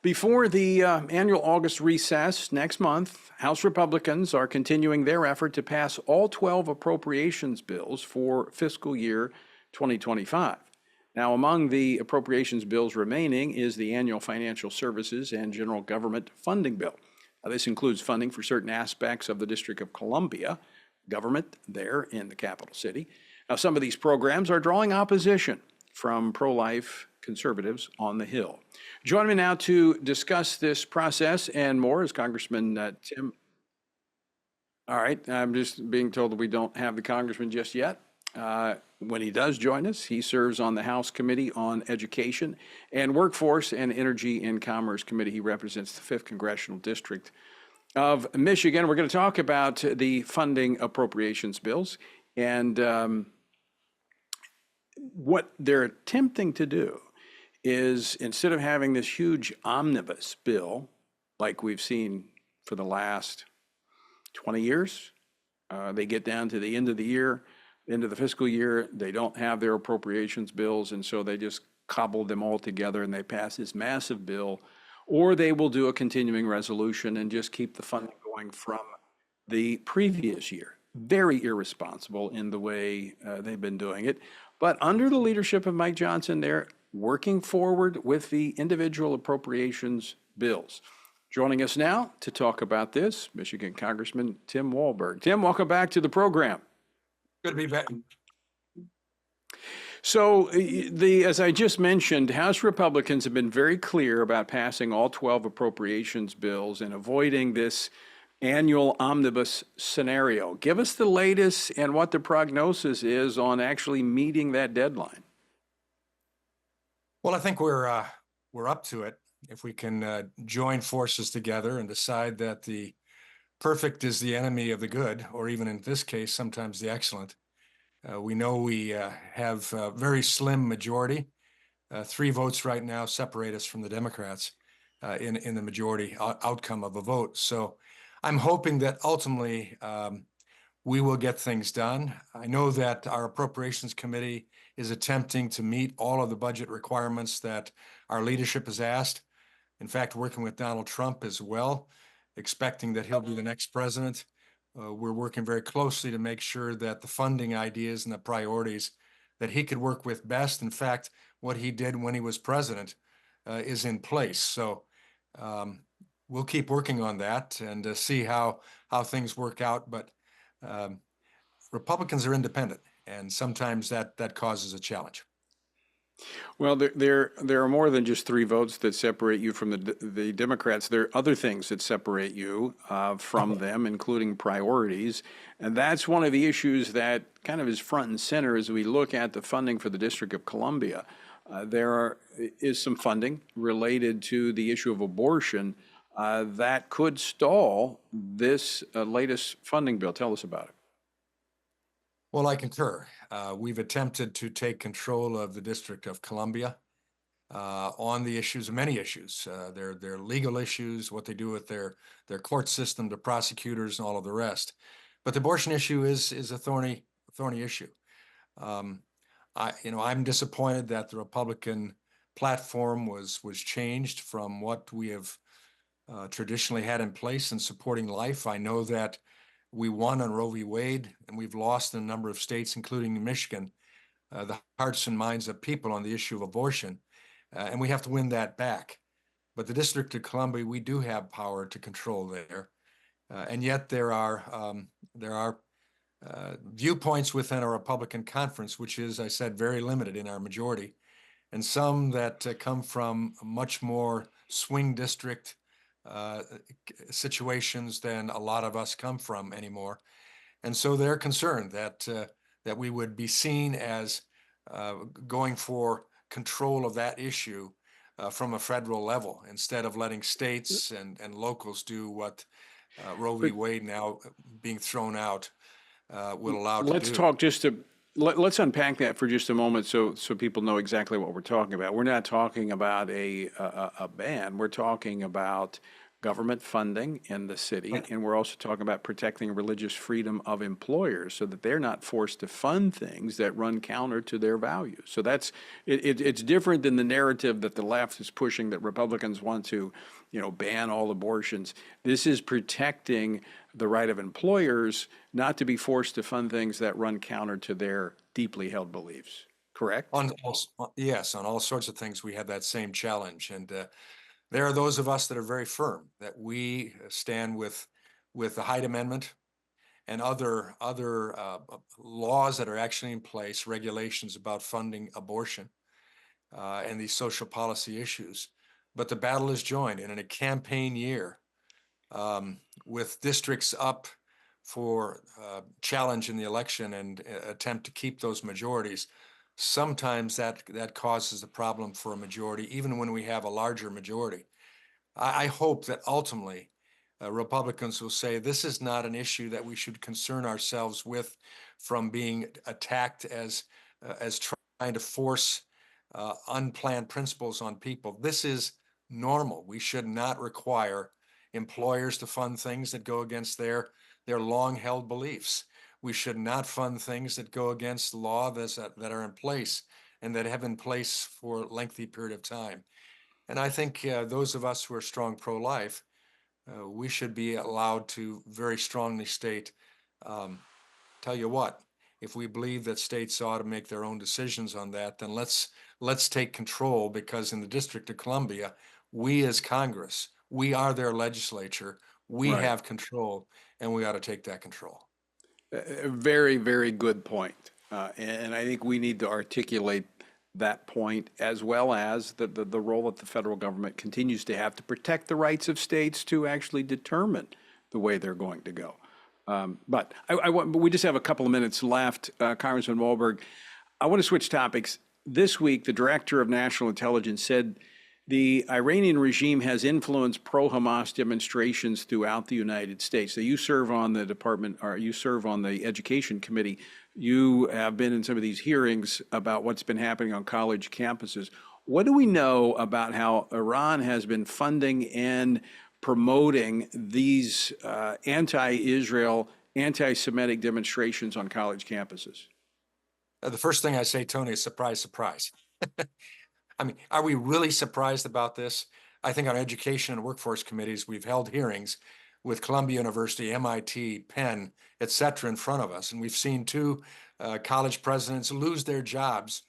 Before the annual August recess next month, House Republicans are continuing their effort to pass all 12 appropriations bills for fiscal year 2025. Now, among the appropriations bills remaining is the annual Financial Services and General Government Funding Bill. Now, this includes funding for certain aspects of the District of Columbia government there in the capital city. Now, some of these programs are drawing opposition from pro-life conservatives on the Hill. Joining me now to discuss this process and more is Congressman Tim. All right, I'm just being told that we don't have the congressman just yet. When he does join us, he serves on the House Committee on Education and Workforce and Energy and Commerce Committee. He represents the 5th Congressional District of Michigan. We're going to talk about the funding appropriations bills and what they're attempting to do is, instead of having this huge omnibus bill like we've seen for the last 20 years, they get down to the end of the year, end of the fiscal year, they don't have their appropriations bills, and so they just cobble them all together and they pass this massive bill, or they will do a continuing resolution and just keep the funding going from the previous year. Very irresponsible in the way they've been doing it. But under the leadership of Mike Johnson, they're working forward with the individual appropriations bills. Joining us now to talk about this, Michigan Congressman Tim Walberg. Tim, welcome back to the program. Good to be back. So, as I just mentioned, House Republicans have been very clear about passing all 12 appropriations bills and avoiding this annual omnibus scenario. Give us the latest and what the prognosis is on actually meeting that deadline. Well, I think we're up to it if we can join forces together and decide that the perfect is the enemy of the good, or even in this case, sometimes the excellent. We know we have a very slim majority. 3 votes right now separate us from the Democrats in the majority outcome of a vote. So I'm hoping that ultimately we will get things done. I know that our Appropriations Committee is attempting to meet all of the budget requirements that our leadership has asked. In fact, working with Donald Trump as well, expecting that he'll be the next president. We're working very closely to make sure that the funding ideas and the priorities that he could work with best, in fact, what he did when he was president, is in place. So we'll keep working on that and see how things work out. But Republicans are independent, and sometimes that causes a challenge. Well, there are more than just 3 votes that separate you from the Democrats. There are other things that separate you from them, including priorities. And that's one of the issues that kind of is front and center as we look at the funding for the District of Columbia. There is some funding related to the issue of abortion that could stall this latest funding bill. Tell us about it. Well, I concur. We've attempted to take control of the District of Columbia on the issues, many issues, their legal issues, what they do with their court system, the prosecutors, and all of the rest. But the abortion issue is a thorny issue. I'm disappointed that the Republican platform was changed from what we have traditionally had in place in supporting life. I know that we won on Roe v. Wade, and we've lost in a number of states, including Michigan, the hearts and minds of people on the issue of abortion, and we have to win that back. But the District of Columbia, we do have power to control there, and yet there are viewpoints within our Republican conference, which is, I said, very limited in our majority, and some that come from much more swing district situations than a lot of us come from anymore. And so they're concerned that we would be seen as going for control of that issue from a federal level instead of letting states and locals do what Roe v. Wade, now being thrown out, will allow to do. Let's talk let's unpack that for just a moment so people know exactly what we're talking about. We're not talking about a ban. We're talking about government funding in the city, and we're also talking about protecting religious freedom of employers so that they're not forced to fund things that run counter to their values. So that's it's different than the narrative that the left is pushing, that Republicans want to, ban all abortions. This is protecting the right of employers not to be forced to fund things that run counter to their deeply held beliefs. Correct? Yes, on all sorts of things, we have that same challenge. And there are those of us that are very firm that we stand with the Hyde Amendment and other laws that are actually in place, regulations about funding abortion and these social policy issues. But the battle is joined, and in a campaign year, with districts up for challenge in the election and attempt to keep those majorities, sometimes that causes a problem for a majority, even when we have a larger majority. I hope that ultimately Republicans will say this is not an issue that we should concern ourselves with from being attacked as trying to force unplanned principles on people. This is normal. We should not require employers to fund things that go against their long-held beliefs. We should not fund things that go against law that are in place and that have been in place for a lengthy period of time. And I think those of us who are strong pro-life, we should be allowed to very strongly state, tell you what, if we believe that states ought to make their own decisions on that, then let's take control, because in the District of Columbia, we as Congress, we are their legislature, we Right. have control, and we ought to take that control. A very, very good point. And I think we need to articulate that point, as well as the role that the federal government continues to have to protect the rights of states to actually determine the way they're going to go. But we just have a couple of minutes left, Congressman Walberg. I want to switch topics. This week, the Director of National Intelligence said the Iranian regime has influenced pro-Hamas demonstrations throughout the United States. Now, you serve on the department, or you serve on the Education Committee. You have been in some of these hearings about what's been happening on college campuses. What do we know about how Iran has been funding and promoting these anti-Israel, anti-Semitic demonstrations on college campuses? The first thing I say, Tony, is surprise, surprise. I mean, are we really surprised about this? I think on education and workforce committees, we've held hearings with Columbia University, MIT, Penn, et cetera, in front of us. And we've seen two college presidents lose their jobs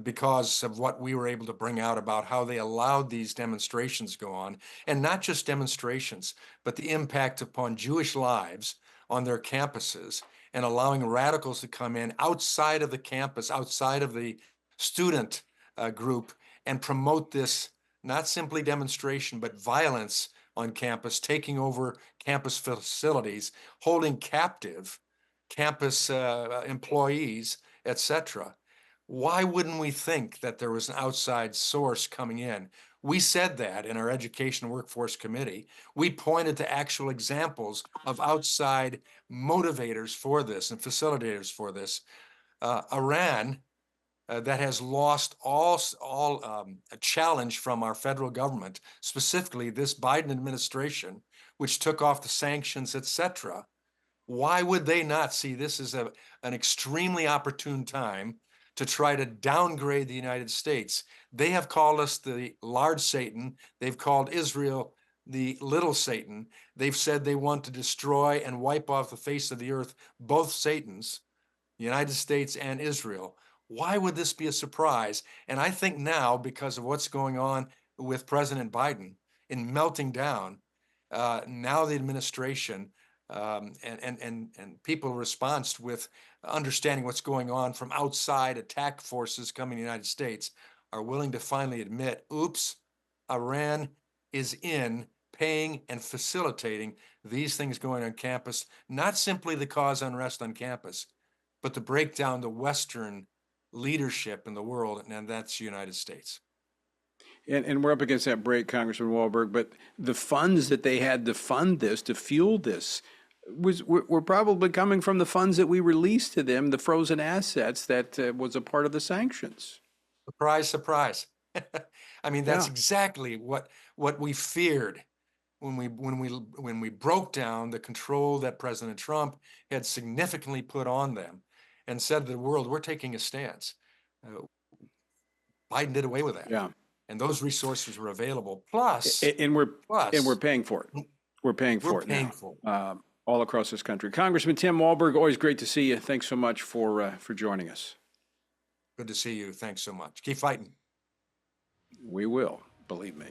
because of what we were able to bring out about how they allowed these demonstrations to go on. And not just demonstrations, but the impact upon Jewish lives on their campuses, and allowing radicals to come in outside of the campus, outside of the student group, and promote this not simply demonstration, but violence on campus, taking over campus facilities, holding captive campus employees, etc. Why wouldn't we think that there was an outside source coming in? We said that in our Education and Workforce Committee. We pointed to actual examples of outside motivators for this and facilitators for this. Iran, that has lost all a challenge from our federal government, specifically this Biden administration, which took off the sanctions, etc. Why would they not see this as an extremely opportune time to try to downgrade the United States? They have called us the large Satan. They've called Israel the little Satan. They've said they want to destroy and wipe off the face of the earth both Satans, the United States and Israel. Why would this be a surprise? And I think now, because of what's going on with President Biden in melting down, now the administration and people response with understanding what's going on from outside attack forces coming to the United States are willing to finally admit, oops, Iran is in paying and facilitating these things going on campus, not simply to cause unrest on campus, but to break down the Western leadership in the world, and that's the United States. And we're up against that break, Congressman Walberg, but the funds that they had to fund this, to fuel this, were probably coming from the funds that we released to them, the frozen assets that was a part of the sanctions. Surprise, surprise. I mean, that's Yeah. exactly what we feared when we broke down the control that President Trump had significantly put on them and said to the world, we're taking a stance. Biden did away with that. Yeah. And those resources were available. Plus, And we're paying for it. We're paying for it now. All across this country. Congressman Tim Walberg, always great to see you. Thanks so much for joining us. Good to see you. Thanks so much. Keep fighting. We will, believe me.